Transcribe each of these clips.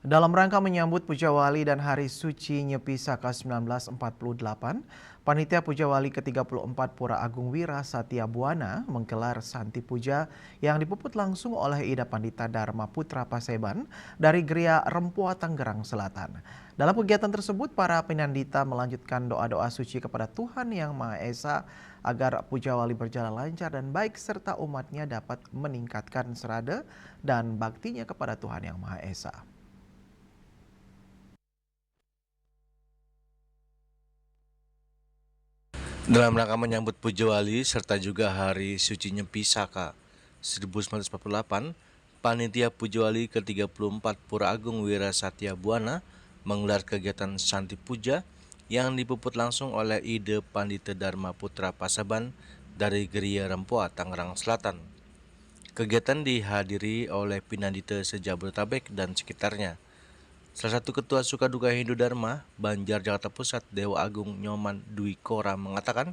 Dalam rangka menyambut Puja Wali dan Hari Suci Nyepi Saka 1948, Panitia Puja Wali ke-34 Pura Agung Wira Satya Buana menggelar Santi Puja yang dipuput langsung oleh Ida Pandita Dharma Putra Paseban dari Geria Rempoa, Tangerang Selatan. Dalam kegiatan tersebut, para penandita melanjutkan doa-doa suci kepada Tuhan Yang Maha Esa agar Puja Wali berjalan lancar dan baik serta umatnya dapat meningkatkan serada dan baktinya kepada Tuhan Yang Maha Esa. Dalam rangka menyambut Puja Wali serta juga Hari Suci Nyepi Saka 1948, Panitia Puja Wali ke-34 Pura Agung Wira Satya Buana menggelar kegiatan Santi Puja yang dipuput langsung oleh Ida Pandita Dharma Putra Paseban dari Geria Rempoa, Tangerang Selatan. Kegiatan dihadiri oleh Pinandita se-Jabodetabek dan sekitarnya. Salah satu Ketua Sukaduka Hindu Dharma Banjar Jakarta Pusat, Dewa Agung Nyoman Dwi Kora mengatakan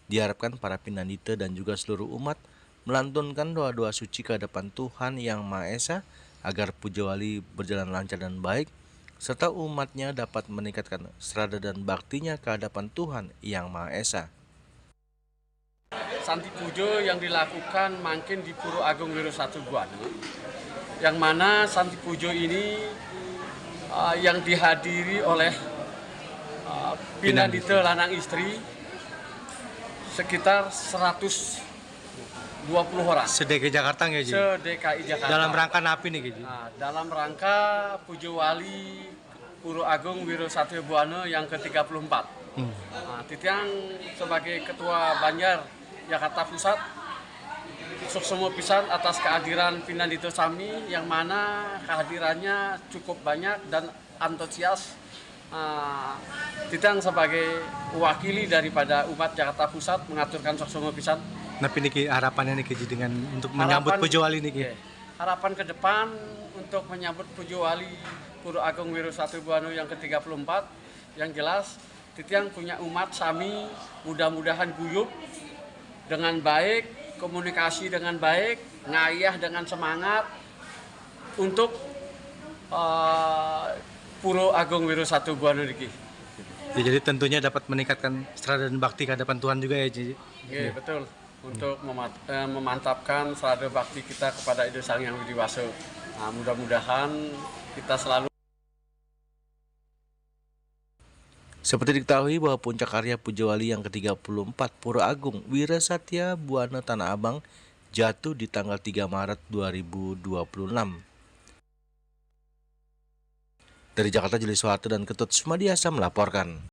diharapkan para pinandita dan juga seluruh umat melantunkan doa-doa suci ke hadapan Tuhan Yang Maha Esa agar Puja Wali berjalan lancar dan baik serta umatnya dapat meningkatkan serada dan baktinya ke hadapan Tuhan Yang Maha Esa. Santi Puja yang dilakukan makin di Pura Agung Wiro Satu Buana, yang mana Santi Puja ini yang dihadiri oleh pinandita lanang istri sekitar 120 orang. Se-DKI Jakarta nggak, Ji? Se-DKI Jakarta. Dalam rangka napi nih, Ji? Nah, dalam rangka Puja Wali Pura Agung Wiro Satya Buana yang ke-34. Nah, Titiang sebagai Ketua Banjar Jakarta Pusat semua pisan atas kehadiran Pinandita Sami yang mana kehadirannya cukup banyak dan antusias. Titiang sebagai wakili daripada umat Jakarta Pusat mengaturkan semua pisan. Napi niki harapannya nih, Ji, dengan untuk menyambut Puja Wali niki. Harapan ke depan untuk menyambut Puja Wali Pura Agung Wiro Satya Buana yang ke-34, yang jelas Titiang punya umat Sami mudah-mudahan guyup dengan baik, komunikasi dengan baik, ngayah dengan semangat untuk Pura Agung Wiro Satya Buana niki. Ya, jadi tentunya dapat meningkatkan serada dan bakti ke hadapan Tuhan juga ya, Ji? Iya, betul. Untuk memantapkan serada bakti kita kepada Ida Sang Yang Widi Wasa. Nah, mudah-mudahan kita selalu. Seperti diketahui bahwa puncak karya Puja Wali yang ke-34 Pura Agung Wira Satya Buana Tanah Abang jatuh di tanggal 3 Maret 2026. Dari Jakarta, Juli Soeharto dan Ketut Sumadiasa melaporkan.